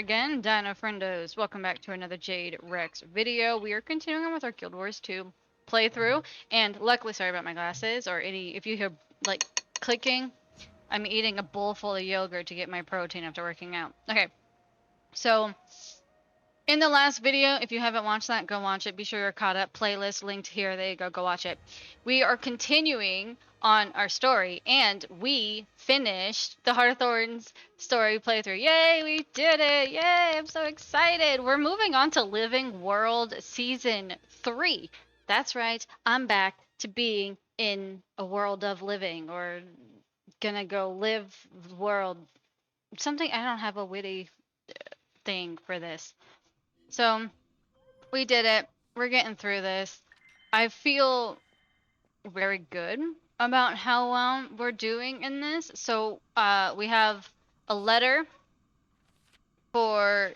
again, Dino Friendos. Welcome back to another Jade Rex video. We are continuing on with our Guild Wars 2 playthrough, and luckily, sorry about my glasses, or if you hear, like, clicking, I'm eating a bowl full of yogurt to get my protein after working out. Okay, so, in the last video, if you haven't watched that, go watch it. Be sure you're caught up. Playlist linked here. There you go. Go watch it. We are continuing on our story, and we finished the Heart of Thorns story playthrough. Yay, we did it! Yay, I'm so excited! We're moving on to Living World Season 3. That's right, I'm back to being in a world of living, or gonna go live world. Something, I don't have a witty thing for this. So, we did it. We're getting through this. I feel very good about how well we're doing in this. So, we have a letter for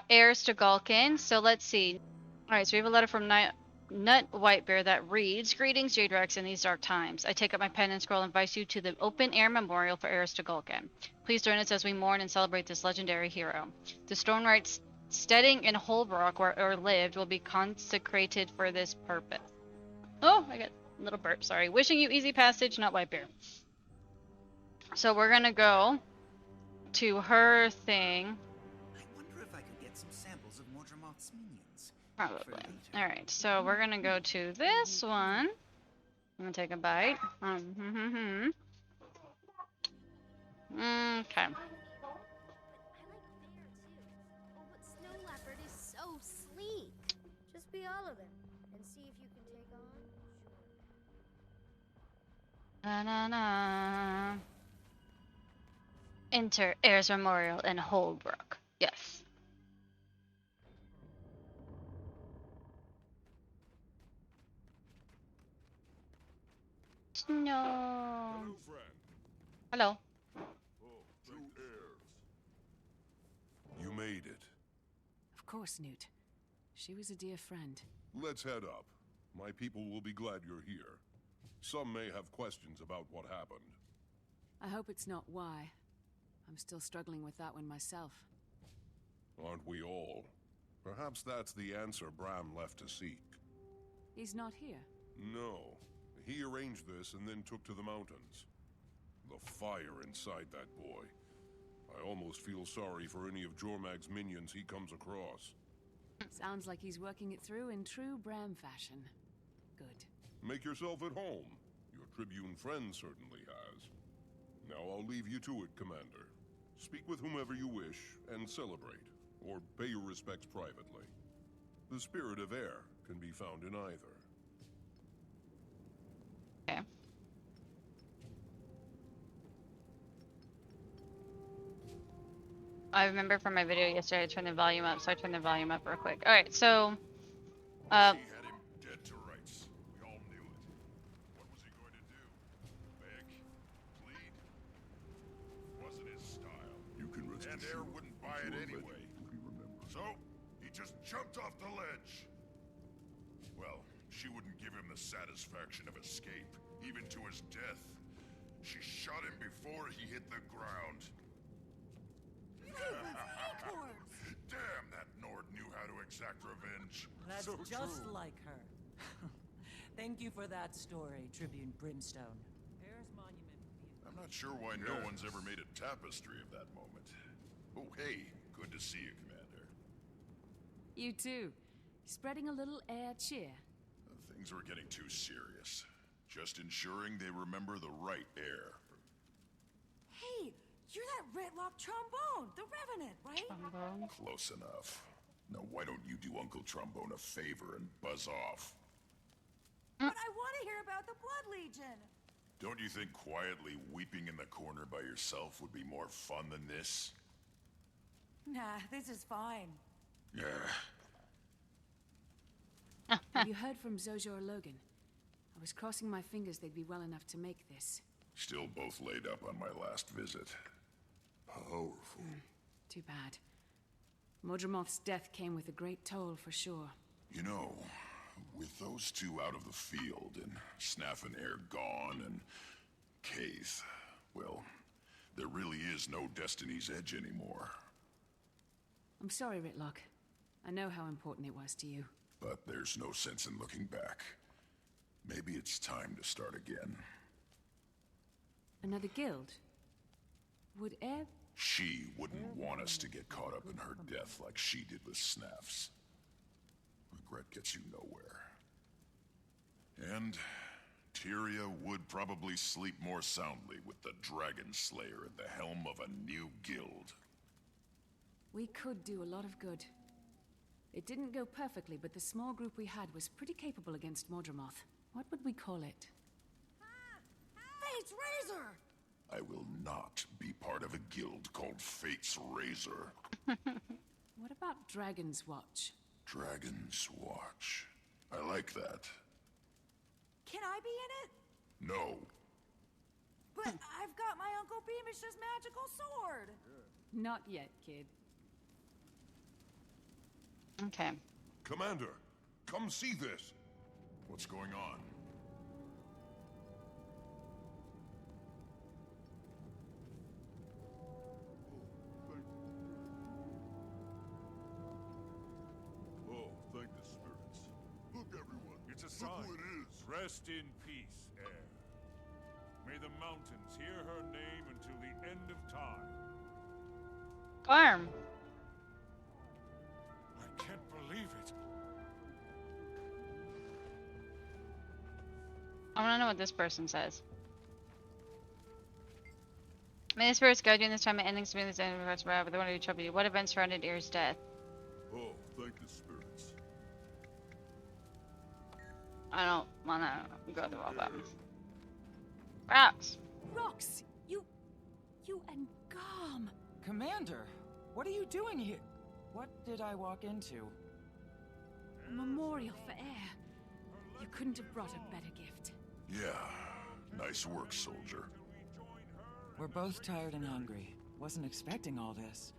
heirs to Galkin. So let's see. All right, so we have a letter from Nut Whitebear that reads, "Greetings, Jade Rex, in these dark times. I take up my pen and scroll and invite you to the open-air memorial for heirs to Galkin. Please join us as we mourn and celebrate this legendary hero. The stone rites steading in Holbrook, where Er lived, will be consecrated for this purpose." Oh, I got a little burp, sorry. "Wishing you easy passage, Nut Whitebear." So we're gonna go to her thing. I wonder if I could get some samples of Mordremoth's minions. Probably. Alright, so we're gonna go to this one. I'm gonna take a bite. Okay. Oh, but Snow Leopard is so sleek. Just be all of them and see if you can take on. Na na na. Enter Heirs Memorial in Holbrook. Yes. No. Hello, friend. Hello. Oh, two heirs. You made it. Of course, Newt. She was a dear friend. Let's head up. My people will be glad you're here. Some may have questions about what happened. I hope it's not why. I'm still struggling with that one myself. Aren't we all? Perhaps that's the answer Bram left to seek. He's not here. No. He arranged this and then took to the mountains. The fire inside that boy. I almost feel sorry for any of Jormag's minions he comes across. Sounds like he's working it through in true Bram fashion. Good. Make yourself at home. Your Tribune friend certainly has. Now I'll leave you to it, Commander. Speak with whomever you wish, and celebrate, or pay your respects privately. The spirit of air can be found in either. Okay. I remember from my video yesterday I turned the volume up, so I turned the volume up real quick. Alright, so She had him dead to rights. We all knew it. What was he going to do? Beg? Plead? Wasn't his style. You can rest and Air wouldn't buy it anyway. So, he just jumped off the ledge. Well, she wouldn't give him the satisfaction of escape, even to his death. She shot him before he hit the ground. Damn, that Nord knew how to exact revenge. That's so just true. like her. Thank you for that story, Tribune Brimstone. Here's monument. I'm not sure why no one's ever made a tapestry of that moment. Oh, hey, good to see you, Commander. You too. Spreading a little air cheer. Things were getting too serious. Just ensuring they remember the right heir. Hey, you're that Ritlock trombone, the Revenant, right? Close enough. Now why don't you do Uncle Trombone a favor and buzz off? But I want to hear about the Blood Legion. Don't you think quietly weeping in the corner by yourself would be more fun than this? Nah, this is fine. Yeah. Have you heard from Zoja or Logan? I was crossing my fingers they'd be well enough to make this. Still both laid up on my last visit. Powerful. Too bad. Mordremoth's death came with a great toll for sure. You know, with those two out of the field, and Snaff and Air gone, and Kaith, well, there really is no Destiny's Edge anymore. I'm sorry, Ritlock. I know how important it was to you. But there's no sense in looking back. Maybe it's time to start again. Another guild? Would Eb... She wouldn't want us to get caught up in her death like she did with Snaff's. Regret gets you nowhere. And Tyria would probably sleep more soundly with the Dragon Slayer at the helm of a new guild. We could do a lot of good. It didn't go perfectly, but the small group we had was pretty capable against Mordramoth. What would we call it? Fate's Razor! I will not be part of a guild called Fate's Razor. What about Dragon's Watch? Dragon's Watch. I like that. Can I be in it? No. But I've got my Uncle Beamish's magical sword. Not yet, kid. Okay. Commander, come see this. What's going on? Oh, thank the spirits. Look, everyone. It's a Look sign. who it is. Rest in peace, Air. May the mountains hear her name until the end of time. Arm. I can't believe it. I want to know what this person says. May the spirits guide you in this time and ending smooth as any regards forever. They want to trouble you. What events surrounded Ear's death? Oh, thank the spirits. I don't want to go through all that. Rocks. Rox! You and Garm! Commander, what are you doing here? What did I walk into? A memorial for Air. You couldn't have brought a better gift. Yeah, nice work, soldier. We're both tired and hungry. Wasn't expecting all this.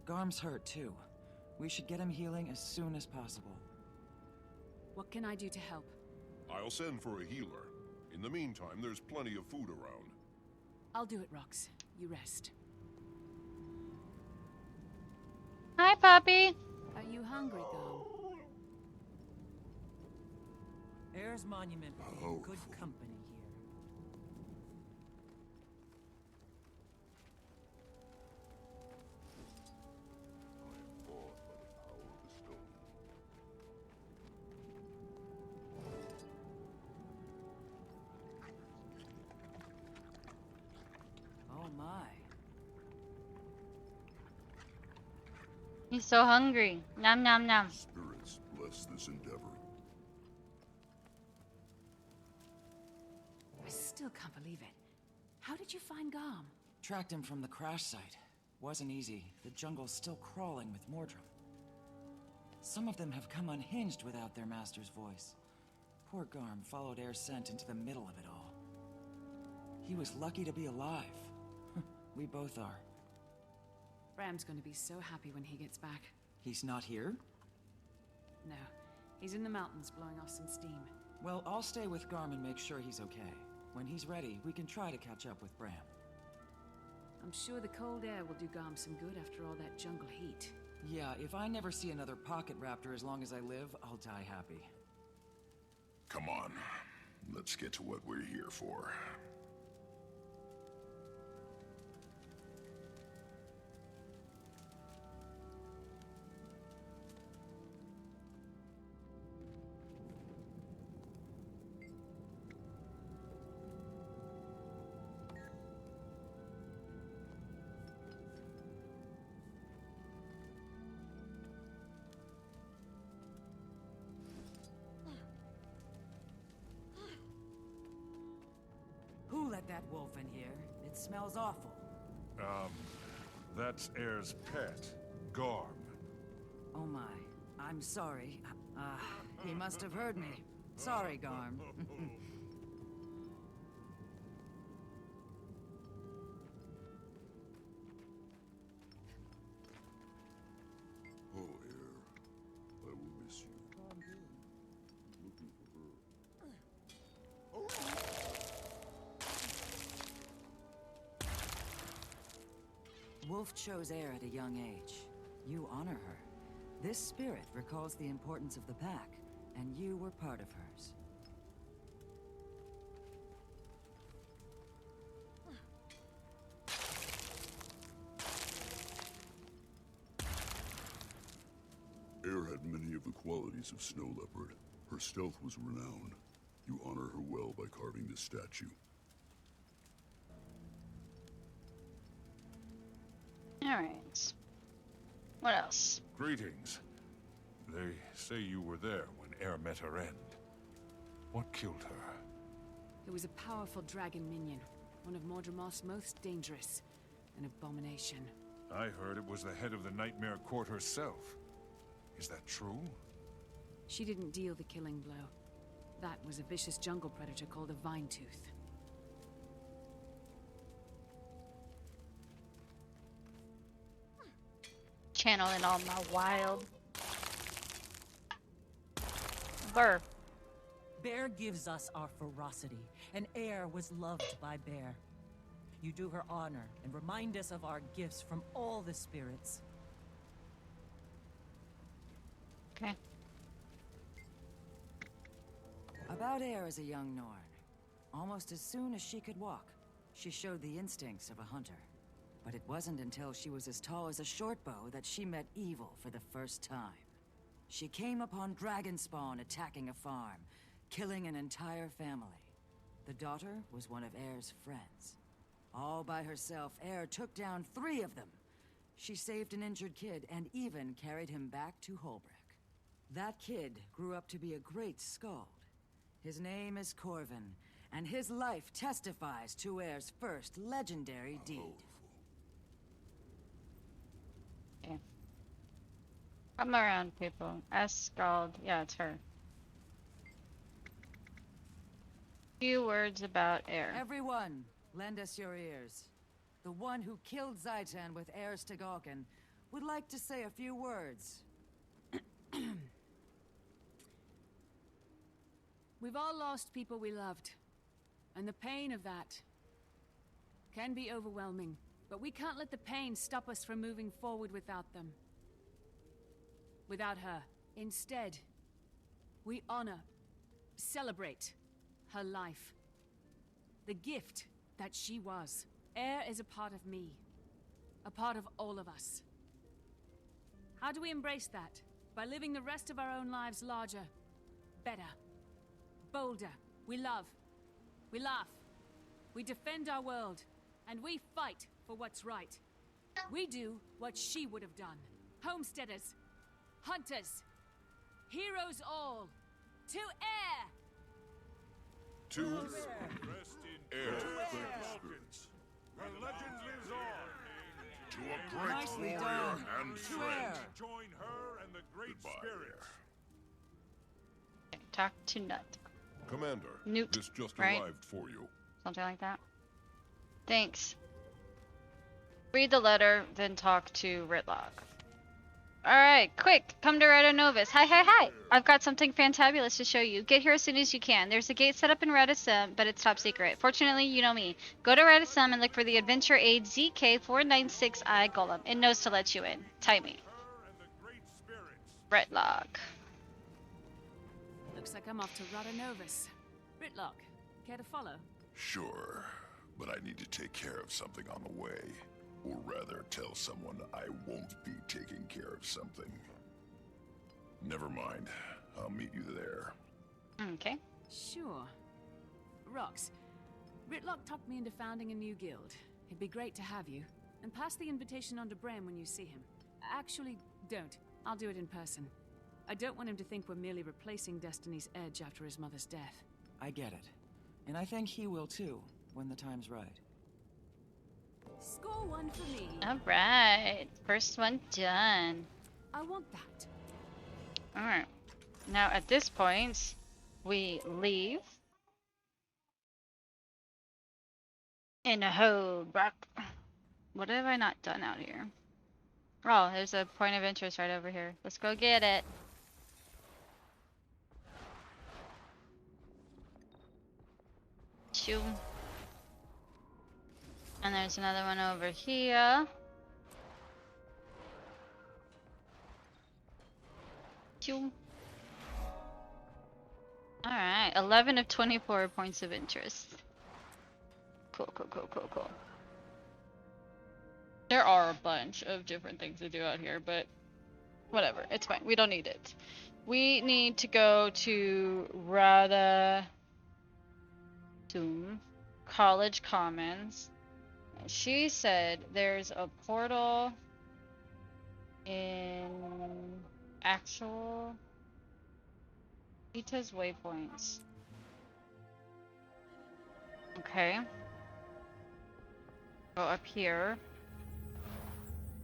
Garm's hurt too. We should get him healing as soon as possible. What can I do to help? I'll send for a healer. In the meantime, there's plenty of food around. I'll do it, Rox. You rest. Hi, puppy. Are you hungry, Garm? Air's monument will be Oh. good company here. I am awed by the power of the stone. Oh my. He's so hungry. Nom nom nom. Spirits, bless this endeavor. I still can't believe it. How did you find Garm? Tracked him from the crash site. Wasn't easy. The jungle's still crawling with Mordrum. Some of them have come unhinged without their master's voice. Poor Garm followed Air's scent into the middle of it all. He was lucky to be alive. We both are. Bram's going to be so happy when he gets back. He's not here? No, he's in the mountains blowing off some steam. Well, I'll stay with Garm and make sure he's okay. When he's ready, we can try to catch up with Bram. I'm sure the cold air will do Garm some good after all that jungle heat. Yeah, if I never see another pocket raptor as long as I live, I'll die happy. Come on, let's get to what we're here for. Who let that wolf in here? It smells awful. That's Air's pet, Garm. Oh my. I'm sorry. He must have heard me. Sorry, Garm. Oh, Air. I will miss you. Looking for her. Wolf chose Air at a young age. You honor her. This spirit recalls the importance of the pack, and you were part of hers. Air had many of the qualities of Snow Leopard. Her stealth was renowned. You honor her well by carving this statue. Alright. What else? Greetings. They say you were there when Air met her end. What killed her? It was a powerful dragon minion. One of Mordremoth's most dangerous. An abomination. I heard it was the head of the Nightmare Court herself. Is that true? She didn't deal the killing blow. That was a vicious jungle predator called a Vine-tooth. Channeling all my wild. Burr. Bear gives us our ferocity, and Air was loved by Bear. You do her honor and remind us of our gifts from all the spirits. Okay. About Air as a young Norn. Almost as soon as she could walk, she showed the instincts of a hunter. But it wasn't until she was as tall as a short bow that she met evil for the first time. She came upon dragon spawn attacking a farm, killing an entire family. The daughter was one of Air's friends. All by herself, Air took down 3 of them. She saved an injured kid and even carried him back to Holbrook. That kid grew up to be a great skald. His name is Corvin, and his life testifies to Air's first legendary deed. Okay. I'm around people. Scald. Yeah, it's her. Few words about Air. Everyone, lend us your ears. The one who killed Zaitan with Air's Tagalkan would like to say a few words. We've all lost people we loved. And the pain of that can be overwhelming. But we can't let the pain stop us from moving forward without them. Without her. Instead, we honor, celebrate her life. The gift that she was. Air is a part of me. A part of all of us. How do we embrace that? By living the rest of our own lives larger, better, bolder. We love. We laugh. We defend our world. And we fight for what's right. We do what she would have done. Homesteaders. Hunters. Heroes all. To Air! To Rest in Air. Vulcans. Her legend lives on. To a great Nicely warrior done. and To friend. Air. Join her and the great Goodbye, spirits. Okay, talk to Nut. Commander, Newt, this just right? arrived for you. Something like that. Thanks. Read the letter, then talk to Ritlock. Alright, quick! Come to Retta Novus. Hi, hi, hi! I've got something fantabulous to show you. Get here as soon as you can. There's a gate set up in Redisum, but it's top secret. Fortunately, you know me. Go to Redisum and look for the Adventure Aid ZK496I Golem. It knows to let you in. Type me. Her and the great spirits. Ritlock. Looks like I'm off to Rada Novus. Ritlock, care to follow? Sure, but I need to take care of something on the way. Or rather, tell someone I won't be taking care of something. Never mind. I'll meet you there. Okay. Sure. Rox, Ritlock talked me into founding a new guild. It'd be great to have you. And pass the invitation on to Bram when you see him. Actually, don't. I'll do it in person. I don't want him to think we're merely replacing Destiny's Edge after his mother's death. I get it. And I think he will too, when the time's right. Score 1 for me. Alright. First one done. I want that. Alright. Now at this point, we leave. In a Holbrook. What have I not done out here? Oh, there's a point of interest right over here. Let's go get it. Shoo. And there's another one over here. Alright, 11 of 24 points of interest. Cool, cool, cool, cool, cool. There are a bunch of different things to do out here, but whatever, it's fine. We don't need it. We need to go to College Commons. She said there's a portal in actual Ita's waypoints. Okay. Go up here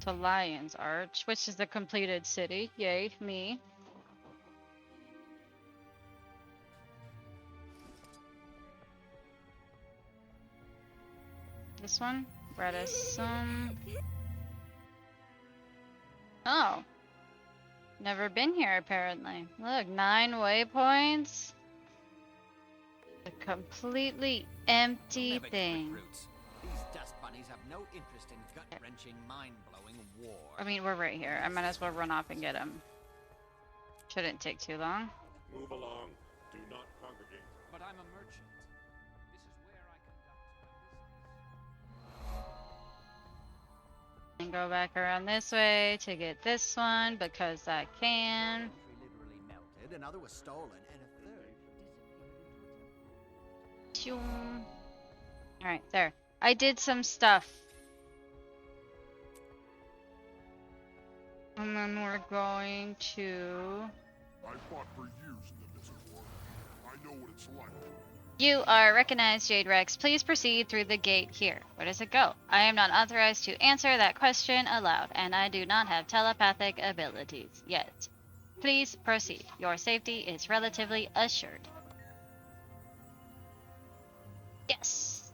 to Lion's Arch, which is the completed city. Yay, me. This one? Redison. Oh. Never been here, apparently. Look, 9 waypoints. A completely empty thing. These dust bunnies have no interest in gut-wrenching, mind-blowing war. I mean, we're right here. I might as well run off and get him. Shouldn't take too long. Move along. Do not congregate. But I'm a merchant. This is where I conduct my business. And go back around this way to get this one because I can. Tree literally melted, another was stolen, and a third disappeared. Alright, there. I did some stuff. And then we're going to... I fought for years in the Desert War. I know what it's like. You are recognized, Jade Rex. Please proceed through the gate here. Where does it go? I am not authorized to answer that question aloud, and I do not have telepathic abilities yet. Please proceed. Your safety is relatively assured. Yes.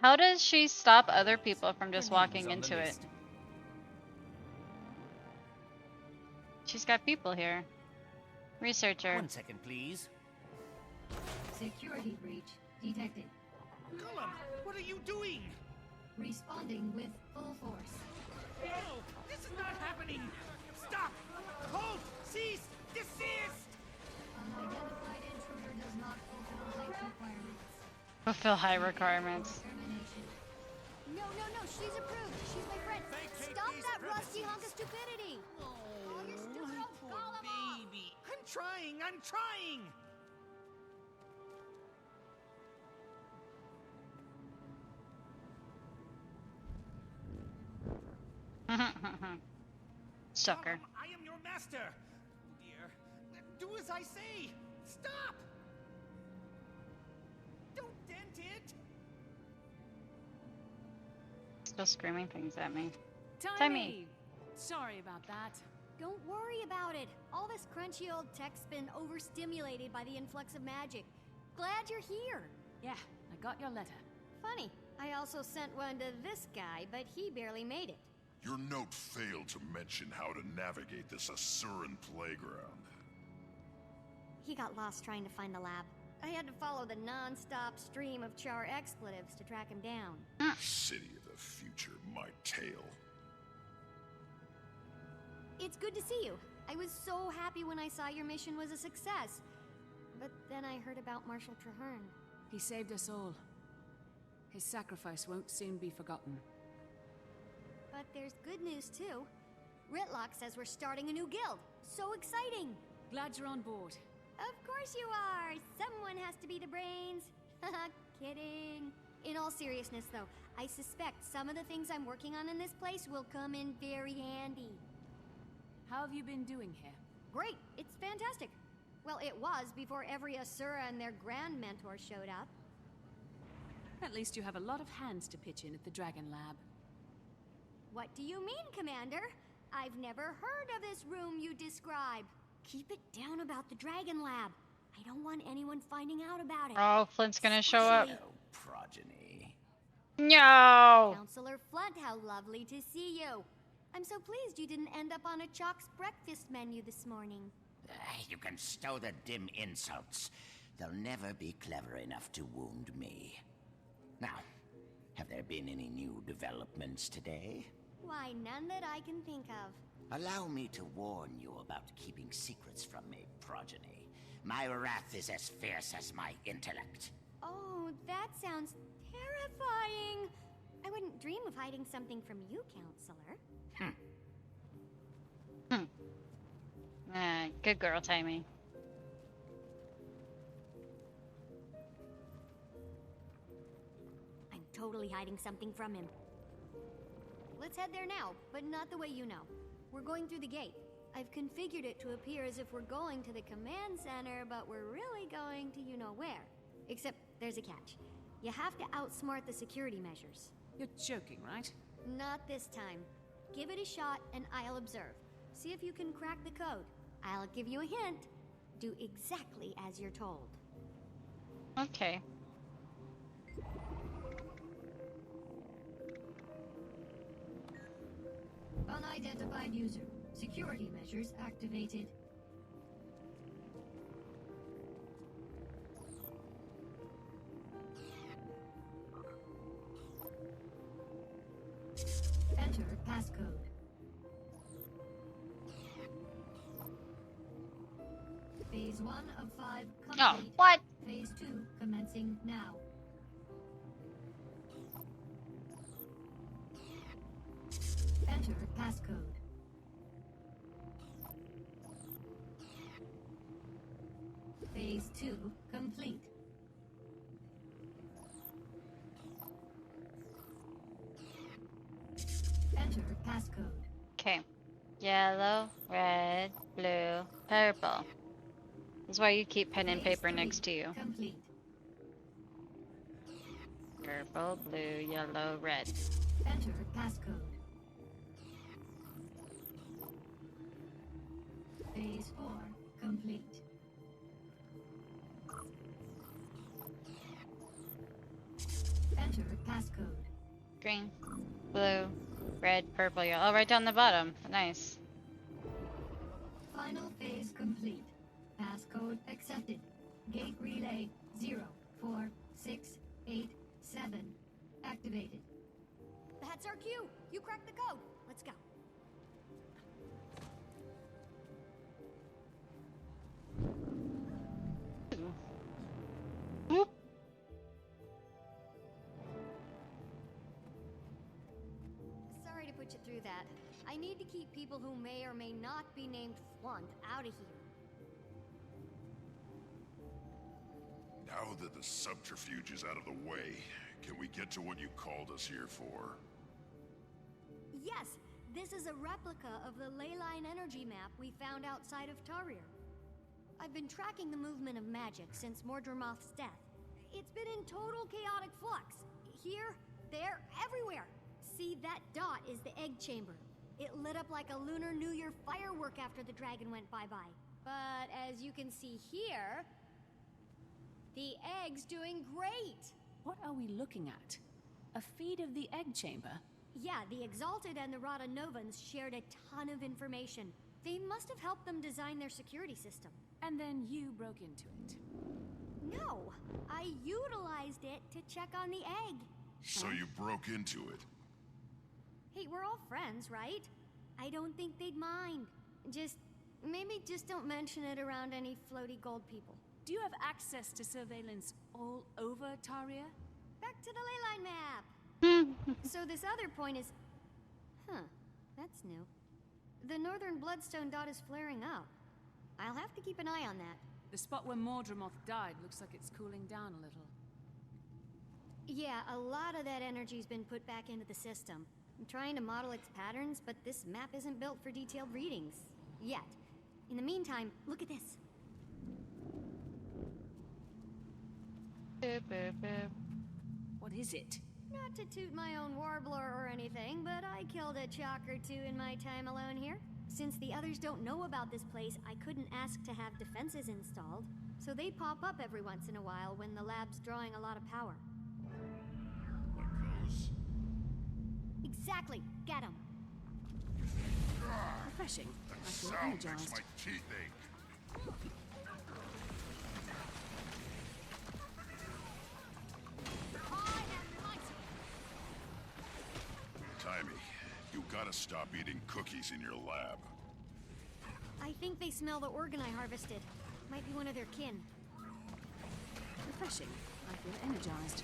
How does she stop other people from just walking into it? She's got people here. Researcher. 1 second, please. Security breach detected. Gullum, what are you doing? Responding with full force. No, this is not happening. Stop! Halt! Cease! Desist! Unidentified intruder does not fulfill height requirements. Fulfill high requirements. Termination. No, she's approved. She's my friend. Stop that rusty hunk of stupidity. Oh, you're stupid. I'll poor call him off. baby. I'm trying. Sucker. Gullum, I am your master. Oh dear. Do as I say. Stop! Don't dent it. Still screaming things at me. Timey! Sorry about that. Don't worry about it. All this crunchy old tech's been overstimulated by the influx of magic. Glad you're here. Yeah, I got your letter. Funny, I also sent one to this guy, but he barely made it. Your note failed to mention how to navigate this Asuran playground. He got lost trying to find the lab. I had to follow the non-stop stream of char expletives to track him down. City of the future, my tale. It's good to see you. I was so happy when I saw your mission was a success. But then I heard about Marshal Traherne. He saved us all. His sacrifice won't soon be forgotten. But there's good news too. Ritlock says we're starting a new guild. So exciting! Glad you're on board. Of course you are! Someone has to be the brains. Haha, kidding. In all seriousness though, I suspect some of the things I'm working on in this place will come in very handy. How have you been doing here? Great! It's fantastic! Well, it was before every Asura and their grand mentor showed up. At least you have a lot of hands to pitch in at the Dragon Lab. What do you mean, Commander? I've never heard of this room you describe. Keep it down about the Dragon Lab. I don't want anyone finding out about it. Oh, Flint's gonna show up. Hello, progeny. No! Counselor Flunt, how lovely to see you. I'm so pleased you didn't end up on a Chalk's breakfast menu this morning. You can stow the dim insults. They'll never be clever enough to wound me. Now, have there been any new developments today? Why, none that I can think of. Allow me to warn you about keeping secrets from me, progeny. My wrath is as fierce as my intellect. Oh, that sounds terrifying. I wouldn't dream of hiding something from you, Counselor. Good girl, Tammy. I'm totally hiding something from him. Let's head there now, but not the way you know. We're going through the gate. I've configured it to appear as if we're going to the command center, but we're really going to you-know-where. Except there's a catch. You have to outsmart the security measures. You're joking, right? Not this time. Give it a shot and I'll observe. See if you can crack the code. I'll give you a hint. Do exactly as you're told. Okay. Unidentified user. Security measures activated. Enter passcode. Phase 1 of 5 complete. Oh, what? Phase 2 commencing now. Enter passcode. Phase 2 complete. Enter passcode. Okay. Yellow, red, blue, purple. That's why you keep pen and Phase paper 3 next to you. Complete. Purple, blue, yellow, red. Enter passcode. Phase 4 complete. Enter passcode. Green, blue, red, purple, yellow. Oh, right down the bottom. Nice. Final phase complete. Passcode accepted. Gate relay 04687 activated. That's our cue. You cracked the code. Let's go. Whoop. Sorry to put you through that. I need to keep people who may or may not be named Flunt out of here. Now that the subterfuge is out of the way, can we get to what you called us here for? Yes, this is a replica of the leyline energy map we found outside of Tarir. I've been tracking the movement of magic since Mordremoth's death. It's been in total chaotic flux. Here, there, everywhere. See, that dot is the egg chamber. It lit up like a Lunar New Year firework after the dragon went bye-bye. But as you can see here, the egg's doing great. What are we looking at? A feed of the egg chamber? Yeah, the Exalted and the Rada Novans shared a ton of information. They must have helped them design their security system. And then you broke into it. No, I utilized it to check on the egg. So you broke into it? Hey, we're all friends, right? I don't think they'd mind. Maybe just don't mention it around any floaty gold people. Do you have access to surveillance all over Taria? Back to the leyline map. So this other point is... Huh, that's new. The northern bloodstone dot is flaring up. I'll have to keep an eye on that. The spot where Mordremoth died looks like it's cooling down a little. Yeah, a lot of that energy's been put back into the system. I'm trying to model its patterns, but this map isn't built for detailed readings. Yet. In the meantime, look at this. What is it? Not to toot my own warbler or anything, but I killed a chalk or two in my time alone here. Since the others don't know about this place, I couldn't ask to have defenses installed. So they pop up every once in a while when the lab's drawing a lot of power. Like those? Exactly. Get 'em. Refreshing. That I feel sound makes energized. my teeth ache. Timey, you Gotta stop eating cookies in your lab. I think they smell the organ I harvested. Might be one of their kin. Refreshing. I feel energized.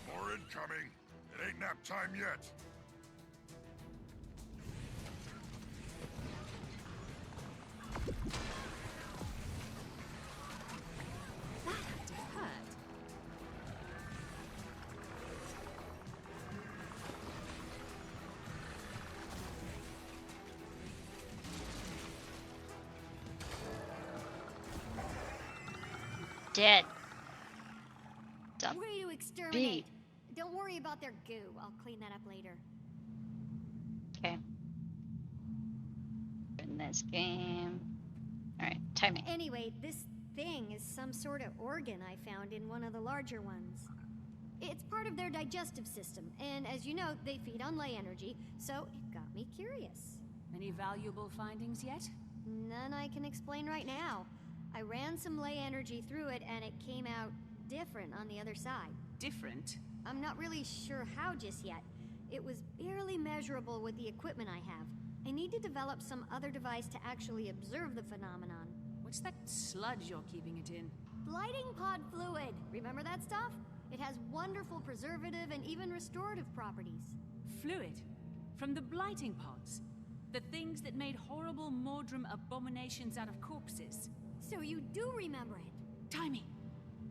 More incoming. It ain't nap time yet. That had to hurt. Dead. Dumb. Way to exterminate. Don't worry about their goo. I'll clean that up later. Okay. In this game. Alright, timing. Anyway, this thing is some sort of organ I found in one of the larger ones. It's part of their digestive system, and as you know, they feed on ley energy, so it got me curious. Any valuable findings yet? None I can explain right now. I ran some ley energy through it, and it came out different on the other side. Different? I'm not really sure how just yet. It was barely measurable with the equipment I have. I need to develop some other device to actually observe the phenomenon. What's that sludge you're keeping it in? Blighting pod fluid. Remember that stuff? It has wonderful preservative and even restorative properties. Fluid? From the blighting pods? The things that made horrible Mordrum abominations out of corpses? So you do remember it? Timmy,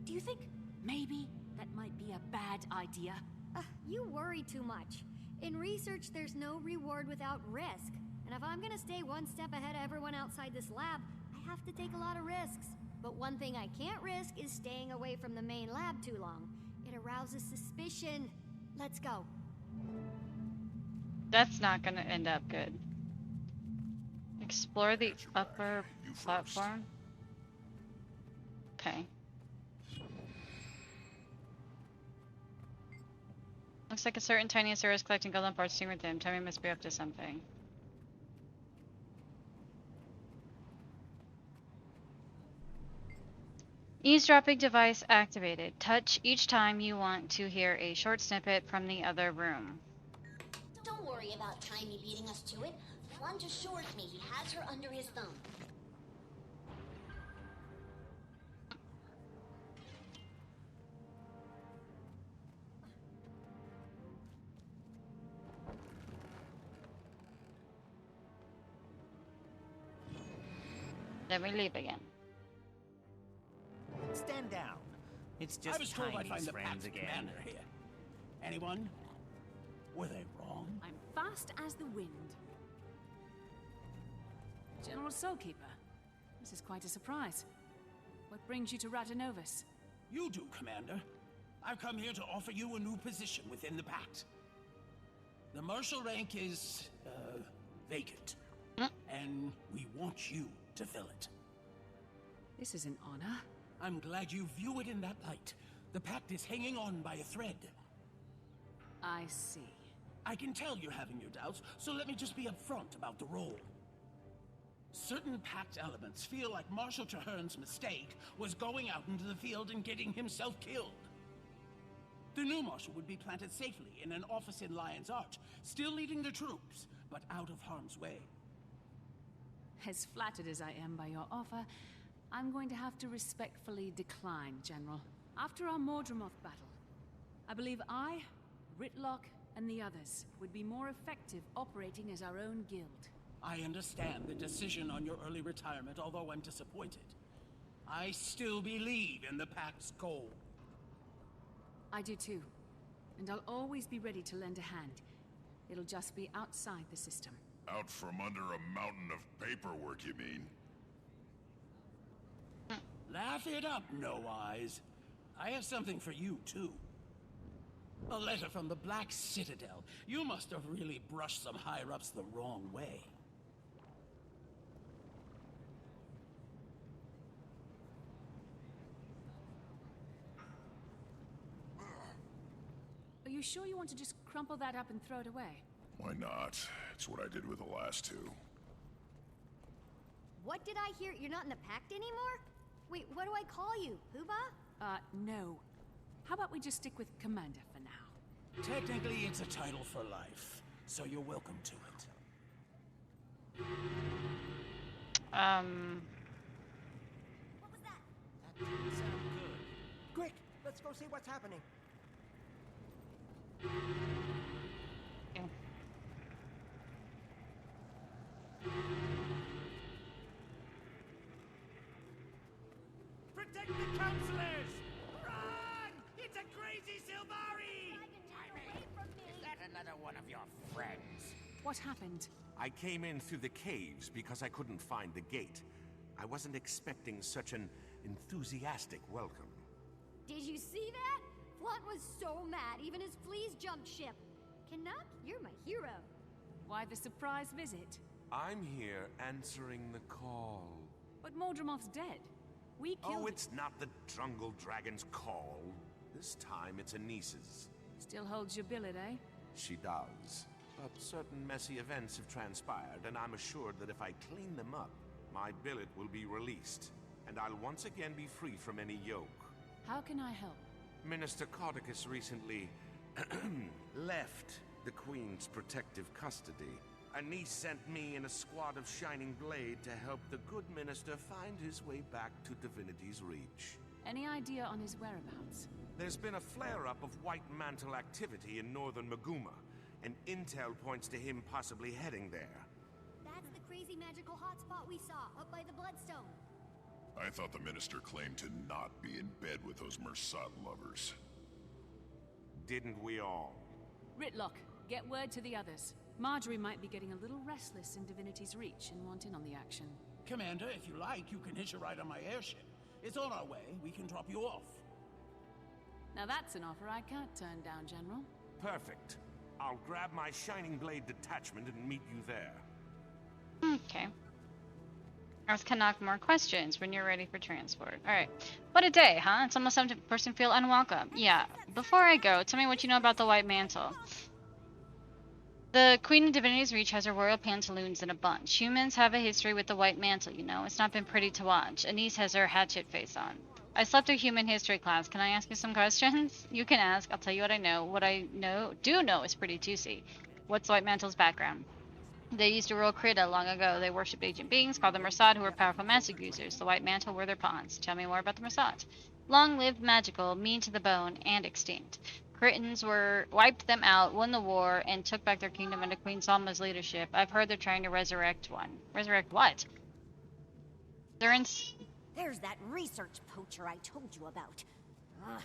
do you think maybe that might be a bad idea? You worry too much. In research, there's no reward without risk. And if I'm gonna stay one step ahead of everyone outside this lab, I have to take a lot of risks. But one thing I can't risk is staying away from the main lab too long. It arouses suspicion. Let's go. That's not gonna end up good. Explore the upper platform. Okay. Looks like a certain tiny Asura is collecting golden parts to with him. Tommy must be up to something. Eavesdropping device activated. Touch each time you want to hear a short snippet from the other room. Don't worry about Tiny beating us to it. Flunch assures me he has her under his thumb. Then we leave again. Stand down. It's just I was told I'd find Tiny's the friends Pact again. commander here. Anyone? Were they wrong? I'm fast as the wind. General Soulkeeper, this is quite a surprise. What brings you to Ratanovus? You do, Commander. I've come here to offer you a new position within the Pact. The marshal rank is, vacant. And we want you to fill it. This is an honor. I'm glad you view it in that light. The Pact is hanging on by a thread. I see. I can tell you're having your doubts, so let me just be upfront about the role. Certain Pact elements feel like Marshal Traherne's mistake was going out into the field and getting himself killed. The new Marshal would be planted safely in an office in Lion's Arch, still leading the troops, but out of harm's way. As flattered as I am by your offer, I'm going to have to respectfully decline, General. After our Mordremoth battle, I believe I, Ritlock, and the others would be more effective operating as our own guild. I understand the decision on your early retirement, although I'm disappointed. I still believe in the Pact's goal. I do too. And I'll always be ready to lend a hand. It'll just be outside the system. Out from under a mountain of paperwork, you mean? Laugh it up, No Eyes. I have something for you, too. A letter from the Black Citadel. You must have really brushed some higher-ups the wrong way. Are you sure you want to just crumple that up and throw it away? Why not? It's what I did with the last two. What did I hear? You're not in the pact anymore? Wait, what do I call you? Poobah? No. How about we just stick with Commander for now? Technically, it's a title for life, so you're welcome to it. What was that? That didn't sound good. Quick, let's go see what's happening. Yeah. Protect the counselors! Run! It's a crazy Silvari! Is that another one of your friends? What happened? I came in through the caves because I couldn't find the gate. I wasn't expecting such an enthusiastic welcome. Did you see that? Flaunt was so mad, even his fleas jumped ship. Canuck, you're my hero. Why the surprise visit? I'm here answering the call. But Mordremoth's dead. We killed Oh, it's not the Jungle Dragon's call. This time it's Anis's. Still holds your billet, eh? She does. But certain messy events have transpired, and I'm assured that if I clean them up, my billet will be released, and I'll once again be free from any yoke. How can I help? Minister Codicus recently left the Queen's protective custody. Anis sent me and a squad of Shining Blade to help the good minister find his way back to Divinity's Reach. Any idea on his whereabouts? There's been a flare-up of White Mantle activity in northern Maguma, and intel points to him possibly heading there. That's the crazy magical hotspot we saw up by the Bloodstone. I thought the minister claimed to not be in bed with those Mersat lovers. Didn't we all? Ritlock, get word to the others. Marjorie might be getting a little restless in Divinity's Reach and want in on the action. Commander, if you like, you can hitch a ride on my airship. It's on our way. We can drop you off. Now that's an offer I can't turn down, General. Perfect. I'll grab my Shining Blade detachment and meet you there. Okay. Ask Canuck more questions when you're ready for transport. Alright. What a day, huh? It's almost time to person feel unwelcome. Yeah. Before I go, tell me what you know about the White Mantle. The Queen of Divinity's Reach has her royal pantaloons in a bunch. Humans have a history with the White Mantle, you know. It's not been pretty to watch. Anise has her hatchet face on. I slept through human history class. Can I ask you some questions? You can ask. I'll tell you what I know. What I do know is pretty juicy. What's the White Mantle's background? They used to rule Krita long ago. They worshipped ancient beings called the Mersat, who were powerful magic users. The White Mantle were their pawns. Tell me more about the Mersat. Long-lived, magical, mean to the bone, and extinct. Cretans wiped them out, won the war, and took back their kingdom under Queen Salma's leadership. I've heard they're trying to resurrect one. Resurrect what? They're in... There's that research poacher I told you about. Ugh.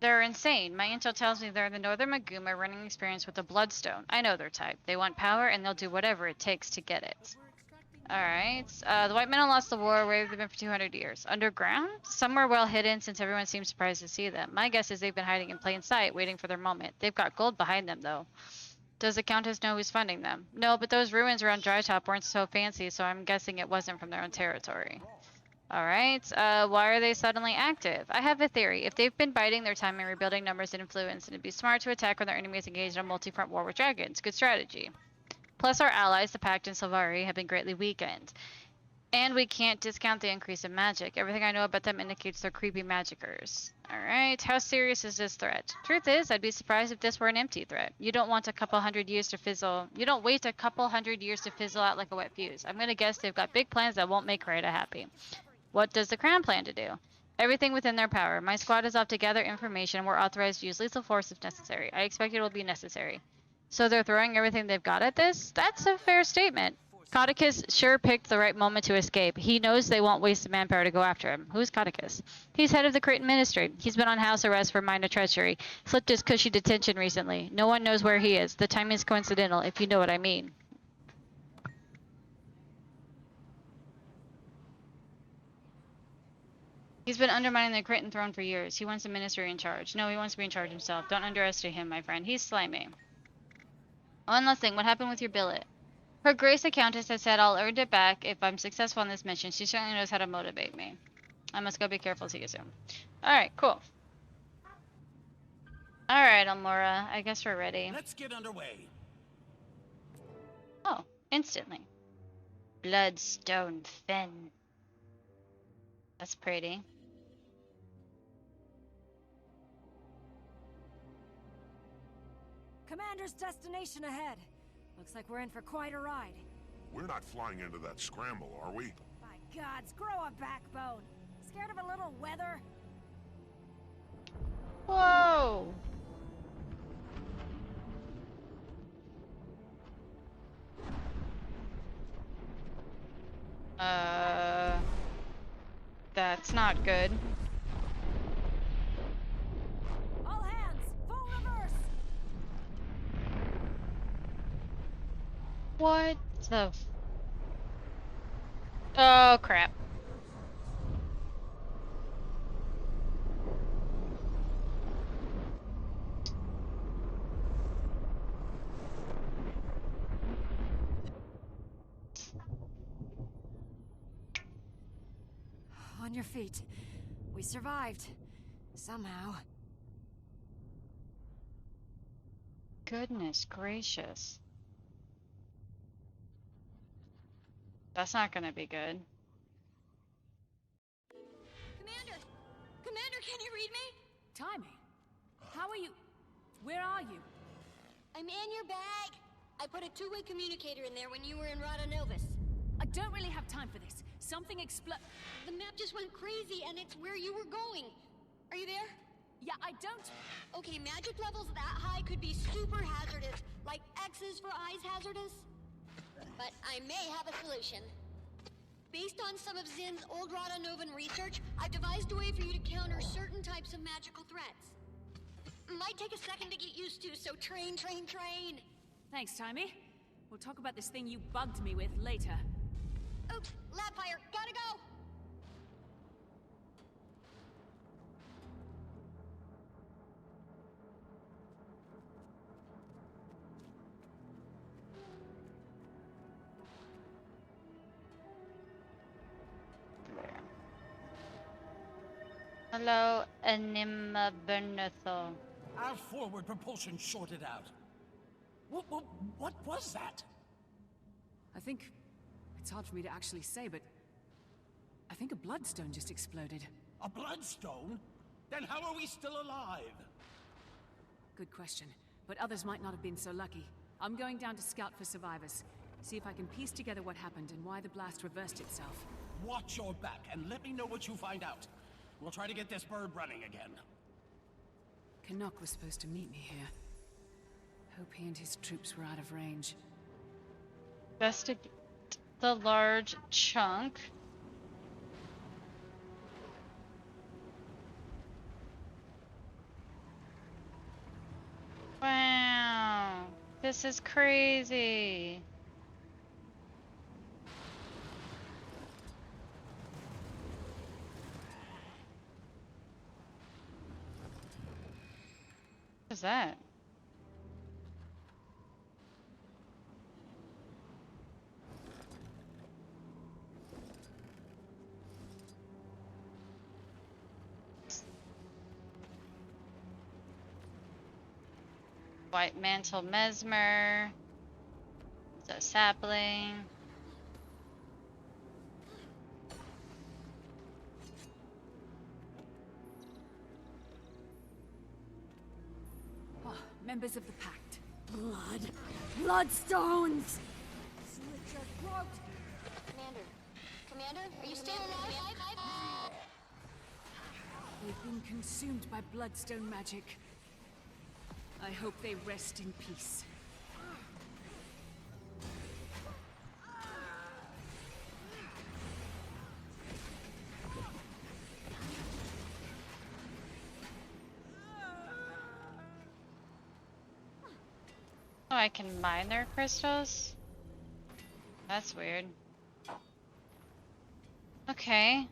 They're insane. My intel tells me they're the Northern Maguma running experience with the Bloodstone. I know their type. They want power, and they'll do whatever it takes to get it. Alright. The White Men lost the war. Where have they been for 200 years? Underground? Somewhere well hidden, since everyone seems surprised to see them. My guess is they've been hiding in plain sight, waiting for their moment. They've got gold behind them, though. Does the Countess know who's funding them? No, but those ruins around Drytop weren't so fancy, so I'm guessing it wasn't from their own territory. Alright, why are they suddenly active? I have a theory. If they've been biding their time and rebuilding numbers and influence, then it'd be smart to attack when their enemy is engaged in a multi-front war with dragons. Good strategy. Plus our allies, the Pact and Silvari, have been greatly weakened. And we can't discount the increase in magic. Everything I know about them indicates they're creepy magicers. Alright, how serious is this threat? Truth is, I'd be surprised if this were an empty threat. You don't want a couple hundred years to fizzle. You don't wait a couple hundred years to fizzle out like a wet fuse. I'm gonna guess they've got big plans that won't make Krita happy. What does the Crown plan to do? Everything within their power. My squad is off to gather information and we're authorized to use lethal force if necessary. I expect it will be necessary. So they're throwing everything they've got at this? That's a fair statement. Codicus sure picked the right moment to escape. He knows they won't waste the manpower to go after him. Who's Codicus? He's head of the Cretan ministry. He's been on house arrest for minor treachery. Slipped his cushy detention recently. No one knows where he is. The timing is coincidental, if you know what I mean. He's been undermining the Cretan throne for years. He wants the ministry in charge. No, he wants to be in charge himself. Don't underestimate him, my friend. He's slimy. One last thing. What happened with your billet? Her Grace the Countess has said I'll earn it back if I'm successful on this mission. She certainly knows how to motivate me. I must go be careful. See you soon. Alright, cool. Alright, Almora. I guess we're ready. Let's get underway. Oh, instantly. Bloodstone Fen. That's pretty. Commander's destination ahead. Looks like we're in for quite a ride. We're not flying into that scramble, are we? By gods, grow a backbone. Scared of a little weather? Whoa! That's not good. All hands, full reverse! What the Oh, crap. On your feet. We survived. Somehow. Goodness gracious. That's not gonna be good. Commander! Commander, can you read me? Timing. How are you? Where are you? I'm in your bag. I put a two-way communicator in there when you were in Rada Novus. I don't really have time for this. Something The map just went crazy, and it's where you were going. Are you there? Yeah, I don't... Okay, magic levels that high could be super hazardous, like X's for eyes hazardous. But I may have a solution. Based on some of Zin's old Rada Novan research, I've devised a way for you to counter certain types of magical threats. Might take a second to get used to, so train. Thanks, Timey. We'll talk about this thing you bugged me with later. Oops, lab fire, gotta go! Hello, Anima Bernethal. Our forward propulsion shorted out. What was that? I think... It's hard for me to actually say, but... I think a bloodstone just exploded. A bloodstone? Then how are we still alive? Good question. But others might not have been so lucky. I'm going down to scout for survivors. See if I can piece together what happened and why the blast reversed itself. Watch your back and let me know what you find out. We'll try to get this bird running again. Canuck was supposed to meet me here. Hope he and his troops were out of range. Investigate the large chunk. Wow, this is crazy. What is that? White mantle mesmer. It's a sapling. Oh, members of the Pact. Blood. Bloodstones! Slit your throat! Commander, are you still alive? They've been consumed by bloodstone magic. I hope they rest in peace. Oh, I can mine their crystals? That's weird. Okay.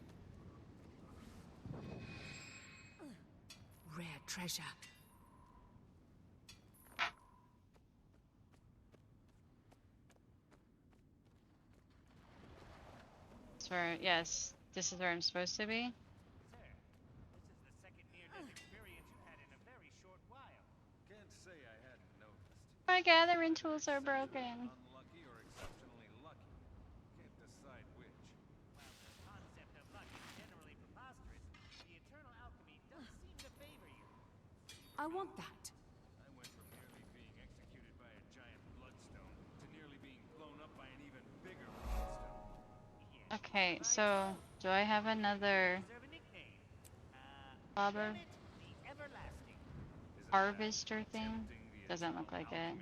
Rare treasure. Where, yes, this is where I'm supposed to be. Sir, this is the second near-death experience you've had in a very short while. Can't say I hadn't noticed. My gathering tools are broken. Unlucky or exceptionally lucky. Can't I want that. I went from nearly being executed by a giant bloodstone to nearly being blown up by an even bigger bloodstone. Okay, so do I have another bobber harvester thing? Doesn't look like it.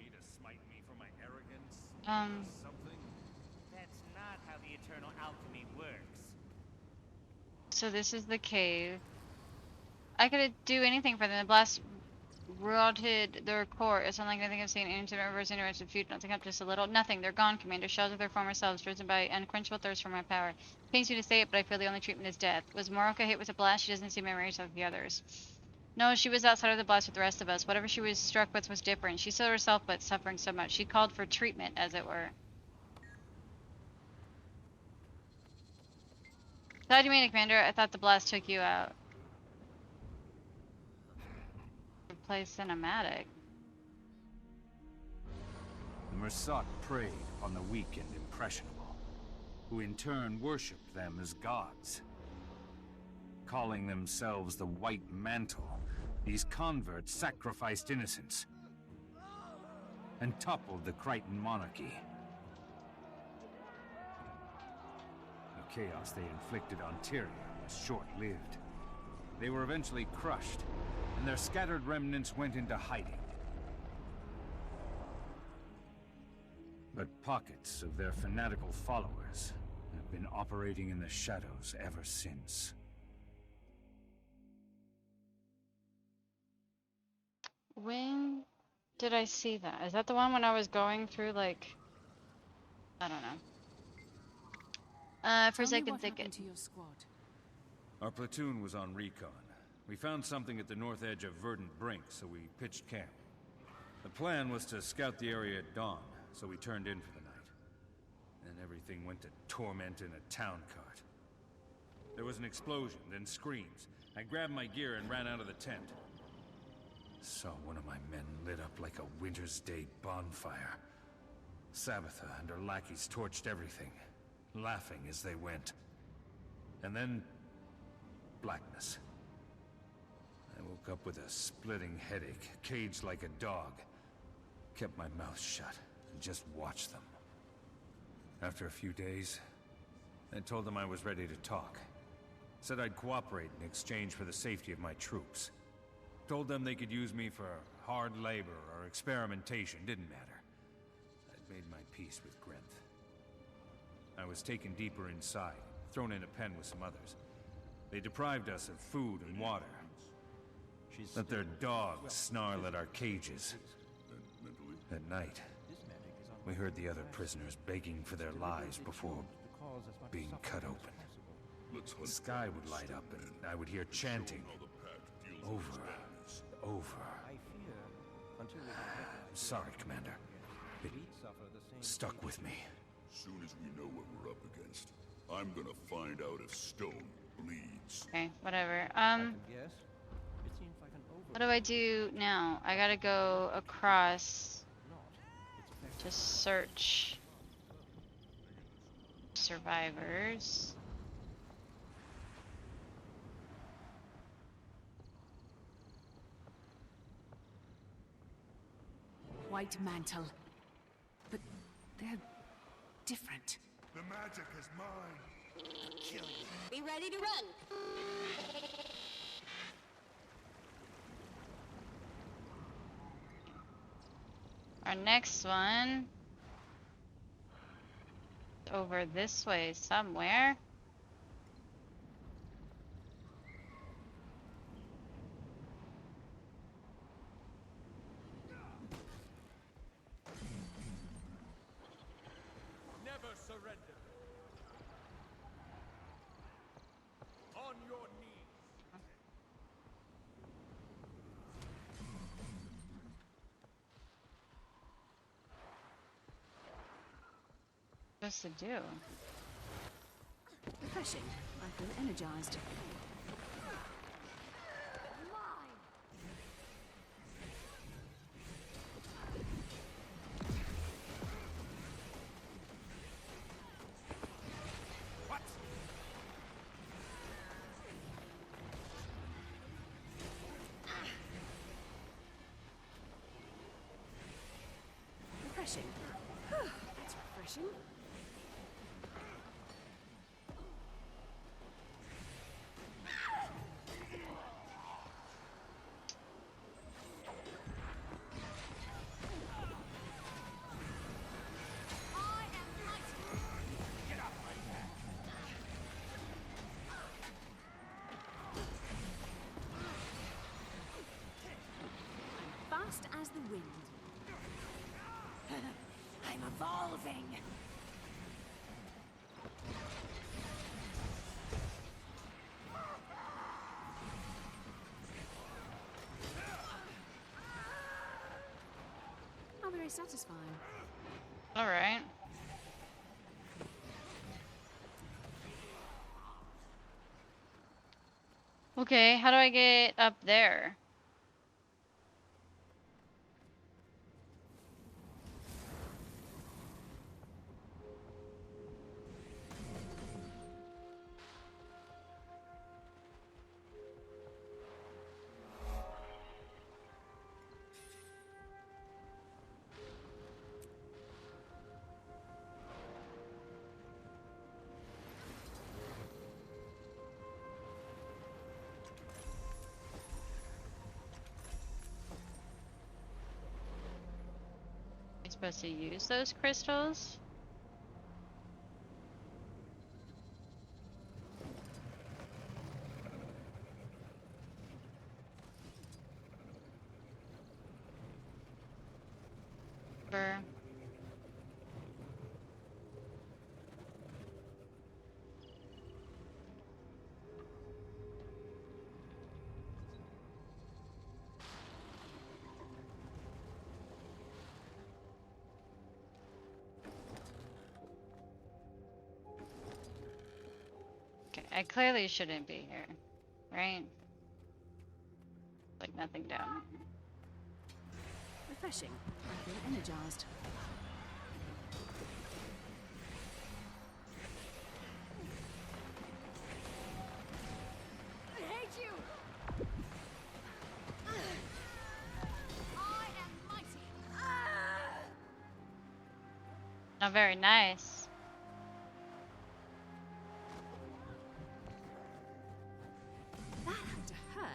That's not how the eternal alchemy works. So this is the cave. I could do anything for them. The blast rotted their core. It's unlike anything I've seen. Ancient reverse interested feud. Nothing up just a little. Nothing. They're gone, Commander. Shells of their former selves, driven by unquenchable thirst for my power. Pains me to say it, but I feel the only treatment is death. Was Moroka hit with a blast? She doesn't see memories of the others. No, she was outside of the blast with the rest of us. Whatever she was struck with was different. She saw herself, but suffering so much. She called for treatment, as it were. How do you mean, Commander? I thought the blast took you out. Play cinematic. The Mersat preyed upon the weak and impressionable, who in turn worshipped them as gods. Calling themselves the White Mantle, these converts sacrificed innocents and toppled the Crichton monarchy. The chaos they inflicted on Tyria was short-lived. They were eventually crushed, and their scattered remnants went into hiding. But pockets of their fanatical followers have been operating in the shadows ever since. When did I see that? Is that the one when I was going through, like, I don't know. For a second, think it. To your squad. Our platoon was on recon. We found something at the north edge of Verdant Brink, so we pitched camp. The plan was to scout the area at dawn, so we turned in for the night. Then everything went to torment in a town cart. There was an explosion, then screams. I grabbed my gear and ran out of the tent. Saw one of my men lit up like a winter's day bonfire. Sabbatha and her lackeys torched everything, laughing as they went. And then, blackness. I woke up with a splitting headache, caged like a dog. Kept my mouth shut and just watched them. After a few days, I told them I was ready to talk. Said I'd cooperate in exchange for the safety of my troops. Told them they could use me for hard labor or experimentation, didn't matter. I'd made my peace with Grenth. I was taken deeper inside, thrown in a pen with some others. They deprived us of food and water. Let their dogs snarl at our cages. At night, we heard the other prisoners begging for their lives before being cut open. The sky would light up and I would hear chanting over and over. I'm sorry, Commander. It stuck with me. Soon as we know what we're up against, I'm gonna find out if stone bleeds. Okay, whatever. What do I do now? I gotta go across to search survivors. White Mantle. But they're different. The magic is mine. I'll kill you. Be ready to run. Our next one over this way somewhere. Never surrender. On your knees. What's to do? Refreshing. I feel energized. What? refreshing. Fast as the wind. I'm evolving. Not very satisfying. All right. Okay, how do I get up there? Am I supposed to use those crystals? Or okay, I clearly shouldn't be here, right? Like nothing down. Refreshing. I feel energized. I hate you. I am mighty. Not very nice. That had to hurt.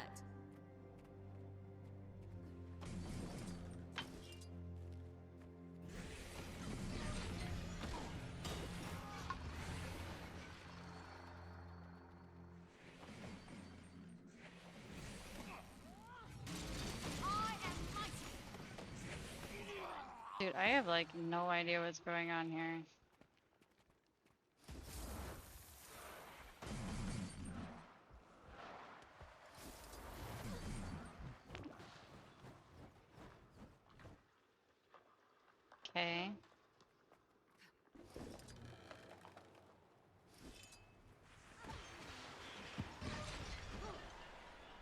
Dude, I have like no idea what's going on here. Okay.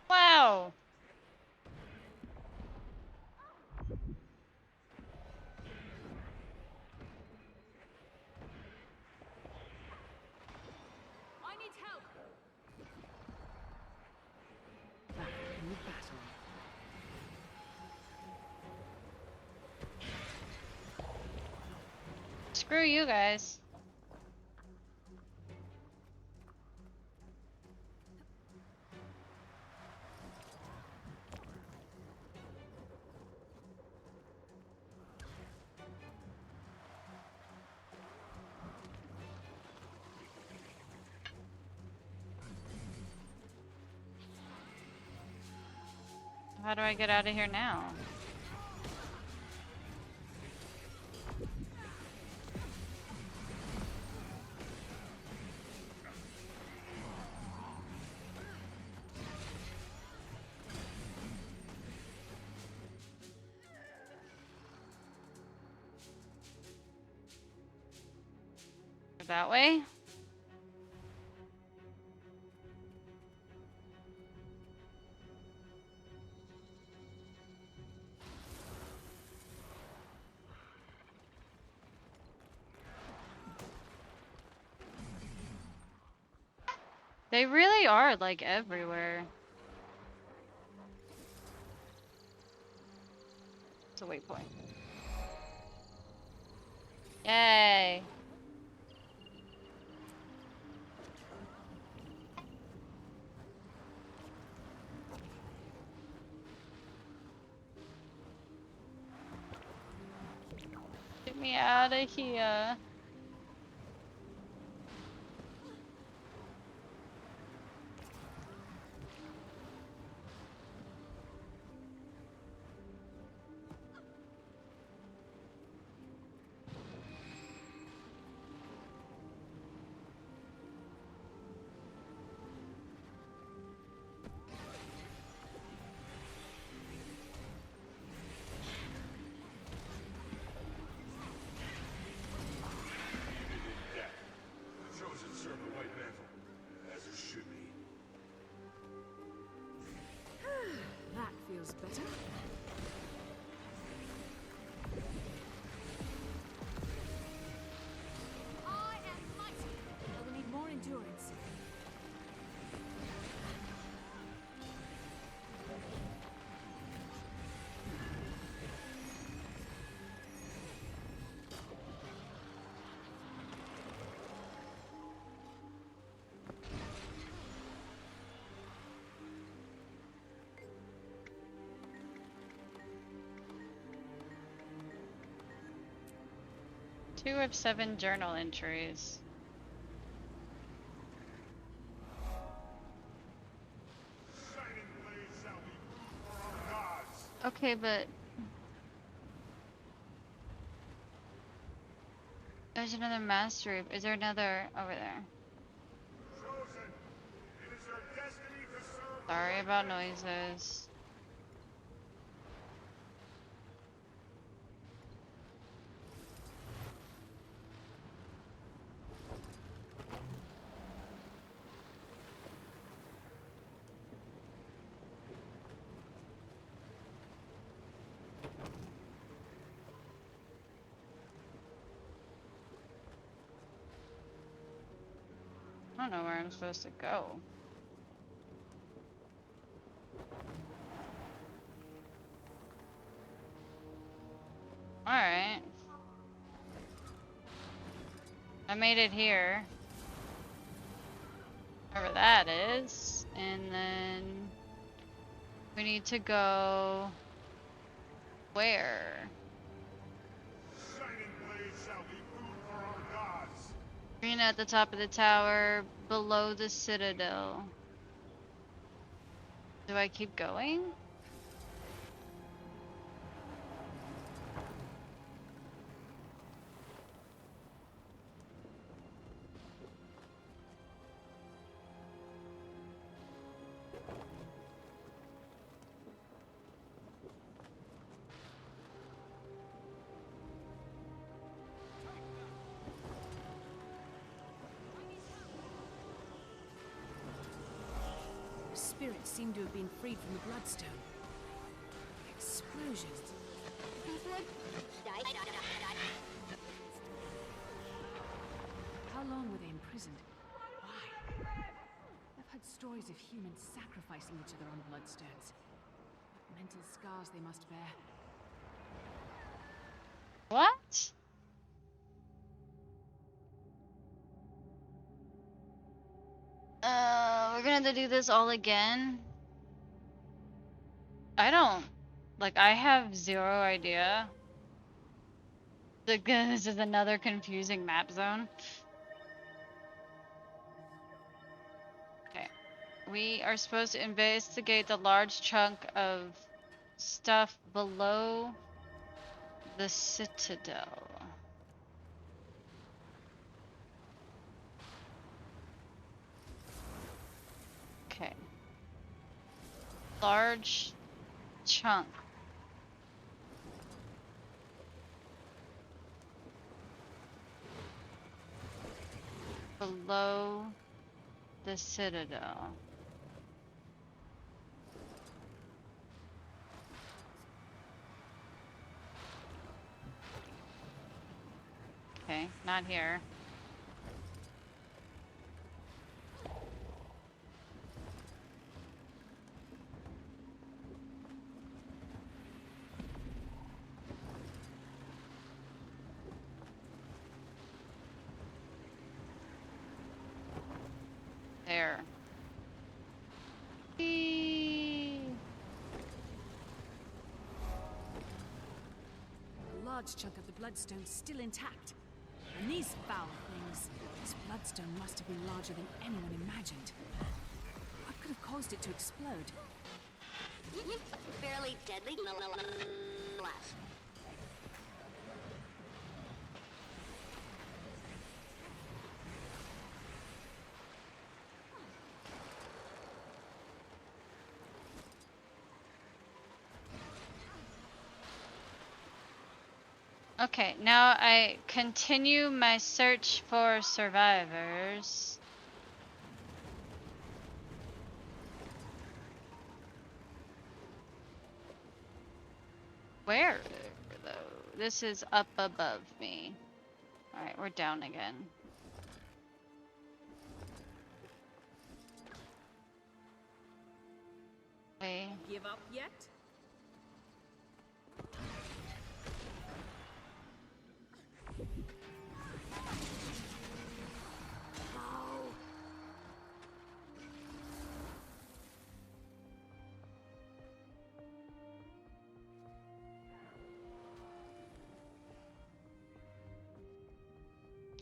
Wow. I need help. Back in the battle. Screw you guys. How do I get out of here now? That way? They really are like everywhere. It's a waypoint. Yay. Get me out of here. The chosen serve the white mantle, as it should be. That feels better. I am mighty. I will need more endurance. Two of 7 journal entries. Shining blades shall be food for our gods. Okay, but there's another mastery. Is there another over there? Chosen, it is your destiny to serve. Sorry about noises. I don't know where I'm supposed to go. Alright. I made it here. Wherever that is. And then we need to go where? Shining blades shall be food for our gods. Arena at the top of the tower, below the citadel. Do I keep going? Spirits seem to have been freed from the Bloodstone. Explosions. How long were they imprisoned? Why? I've heard stories of humans sacrificing each other on Bloodstones. What mental scars they must bear. What? We're gonna have to do this all again? I have zero idea. This is another confusing map zone. Okay. We are supposed to investigate the large chunk of stuff below the citadel. Okay. Large chunk. Below the citadel. Okay, not here. There. Whee! A large chunk of the bloodstone's still intact. And these foul things, this bloodstone must have been larger than anyone imagined. What could have caused it to explode? Barely deadly blast. Okay, now I continue my search for survivors. Where, though? This is up above me. Alright, we're down again. Okay. Give up yet?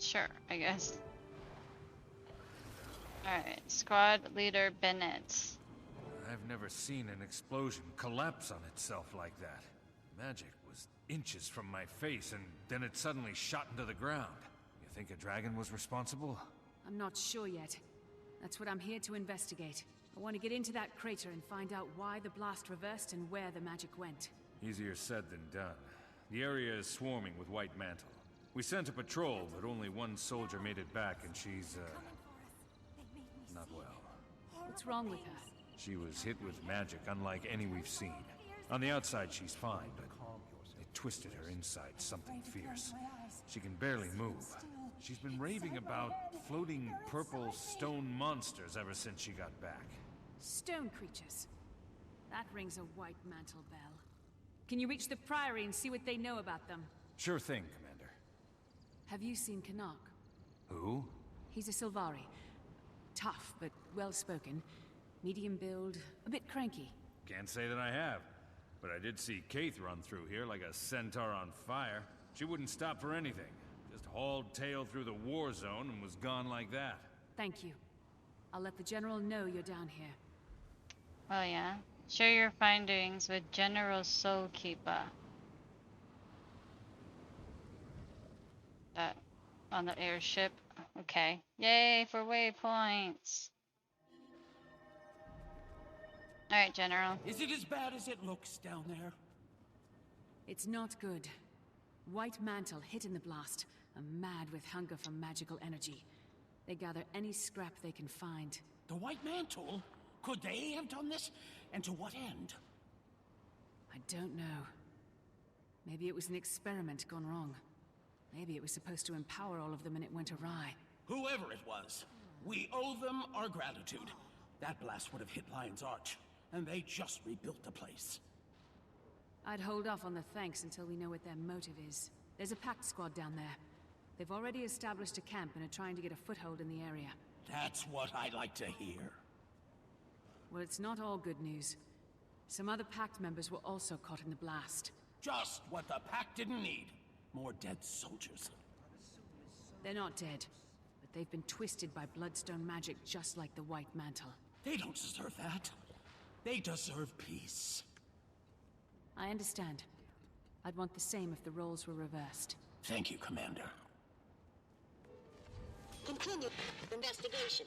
Sure, I guess. Alright, squad leader Bennett. I've never seen an explosion collapse on itself like that. Magic was inches from my face, and then it suddenly shot into the ground. You think a dragon was responsible? I'm not sure yet. That's what I'm here to investigate. I want to get into that crater and find out why the blast reversed and where the magic went. Easier said than done. The area is swarming with White Mantle. We sent a patrol, but only one soldier made it back, and she's, not well. What's wrong with her? She was hit with magic unlike any we've seen. On the outside, she's fine, but it twisted her inside something fierce. She can barely move. She's been raving about floating purple stone monsters ever since she got back. Stone creatures. That rings a White Mantle bell. Can you reach the Priory and see what they know about them? Sure thing, Commander. Have you seen Canuck? Who? He's a Sylvari. Tough, but well-spoken. Medium build, a bit cranky. Can't say that I have. But I did see Kaith run through here like a centaur on fire. She wouldn't stop for anything. Just hauled tail through the war zone and was gone like that. Thank you. I'll let the General know you're down here. Oh yeah. Share your findings with General Soulkeeper. That on the airship. Okay. Yay for waypoints. Alright, General. Is it as bad as it looks down there? It's not good. White Mantle hit in the blast, are mad with hunger for magical energy. They gather any scrap they can find. The White Mantle? Could they have done this? And to what end? I don't know. Maybe it was an experiment gone wrong. Maybe it was supposed to empower all of them and it went awry. Whoever it was, we owe them our gratitude. That blast would have hit Lion's Arch, and they just rebuilt the place. I'd hold off on the thanks until we know what their motive is. There's a pact squad down there. They've already established a camp and are trying to get a foothold in the area. That's what I like to hear. Well, it's not all good news. Some other pact members were also caught in the blast. Just what the pact didn't need. More dead soldiers. They're not dead, but they've been twisted by bloodstone magic just like the White Mantle. They don't deserve that. They deserve peace. I understand. I'd want the same if the roles were reversed. Thank you, Commander. Continue investigation.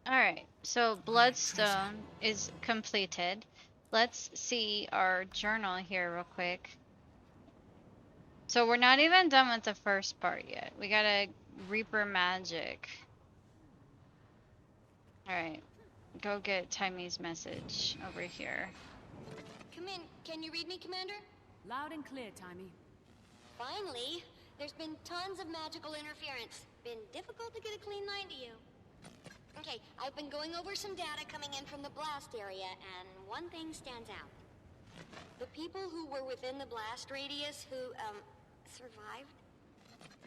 Alright, so Bloodstone is completed. Let's see our journal here real quick. So we're not even done with the first part yet. We gotta Reaper magic. Alright, go get Timy's message over here. Come in. Can you read me, Commander? Loud and clear, Timey. Finally. There's been tons of magical interference. Been difficult to get a clean line to you. Okay, I've been going over some data coming in from the blast area, and one thing stands out. The people who were within the blast radius who, survived,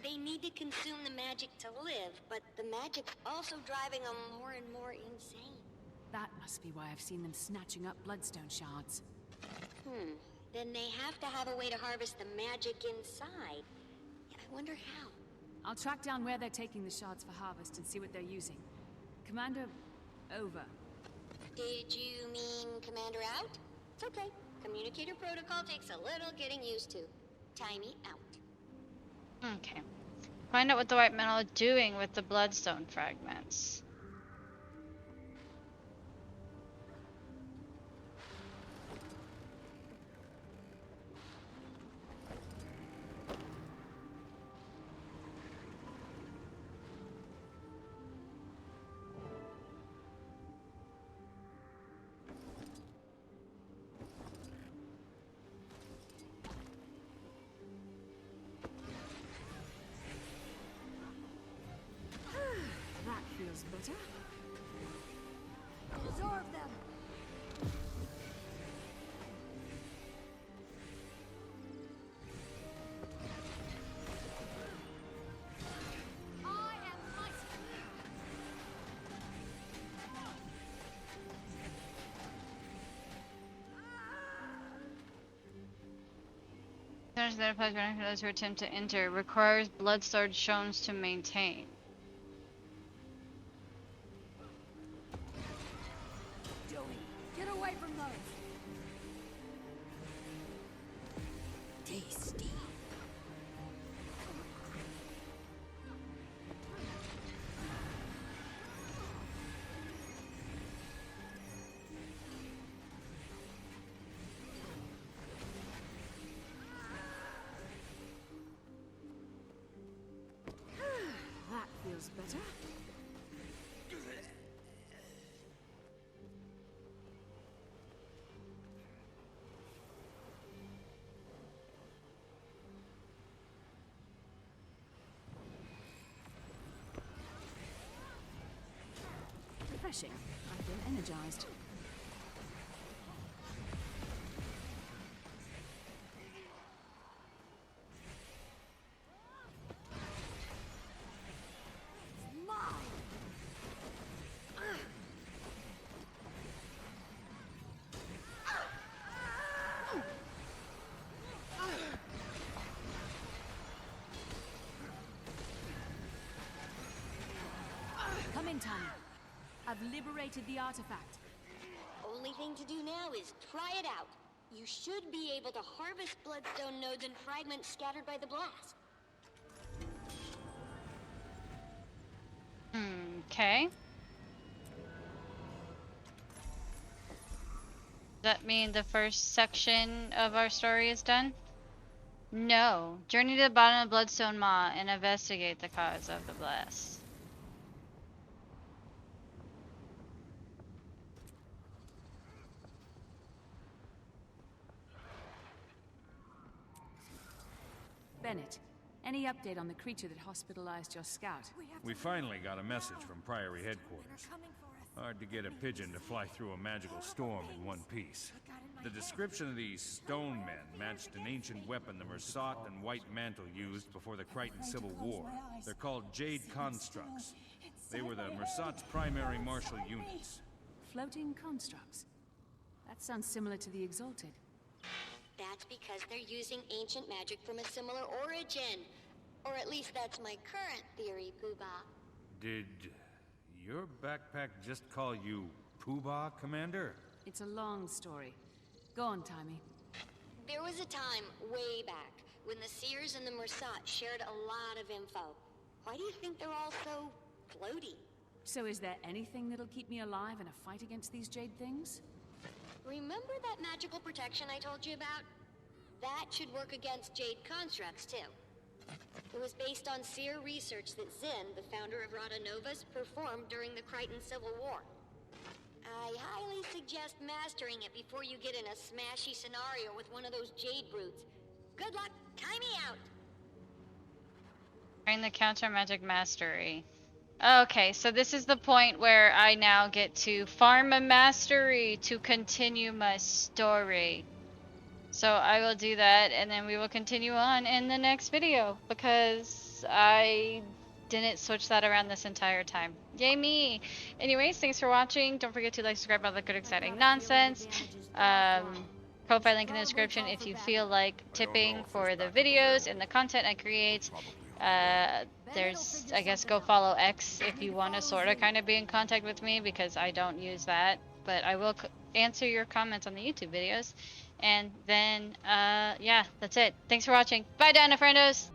They need to consume the magic to live, but the magic's also driving them more and more insane. That must be why I've seen them snatching up bloodstone shards. Then they have to have a way to harvest the magic inside. I wonder how. I'll track down where they're taking the shards for harvest and see what they're using. Commander, over. Did you mean Commander out? It's okay. Communicator protocol takes a little getting used to. Timey out. Okay. Find out what the white metal are doing with the bloodstone fragments. That feels better. Absorb them. I am Meister. There's that applies for those who attempt to enter. Requires blood-starred stones to maintain. Joey, get away from those. Tasty. That feels better. Refreshing. I feel energized. Come in, Tommy. I've liberated the artifact. Only thing to do now is try it out. You should be able to harvest bloodstone nodes and fragments scattered by the blast. Okay. Does that mean the first section of our story is done? No. Journey to the bottom of Bloodstone Maw and investigate the cause of the blast. Bennett, any update on the creature that hospitalized your scout? We finally got a message from Priory headquarters. Hard to get a pigeon to fly through a magical storm in one piece. The description of these stone men matched an ancient weapon the Mersat and White Mantle used before the Crichton Civil War. They're called Jade Constructs. They were the Mersat's primary martial units. Floating constructs. That sounds similar to the Exalted. That's because they're using ancient magic from a similar origin. Or at least that's my current theory, Poobah. Did your backpack just call you Poobah, Commander? It's a long story. Go on, Timey. There was a time, way back, when the Seers and the Mersat shared a lot of info. Why do you think they're all so floaty? So is there anything that'll keep me alive in a fight against these jade things? Remember that magical protection I told you about? That should work against Jade constructs, too. It was based on Seer research that Zinn, the founder of Rada Novus, performed during the Crichton Civil War. I highly suggest mastering it before you get in a smashy scenario with one of those Jade brutes. Good luck, time me out! Train the counter magic mastery. Okay, so this is the point where I now get to farm a mastery to continue my story. So I will do that, and then we will continue on in the next video, because because I didn't switch that around this entire time. Yay me! Anyways, thanks for watching. Don't forget to like, subscribe, all that good, exciting nonsense. Profile link in the description if you feel like tipping for the videos and the content I create. There's, I guess, go follow X if you want to sort of kind of be in contact with me, because I don't use that. But I will answer your comments on the YouTube videos. And then, yeah, that's it. Thanks for watching. Bye, Dino friendos!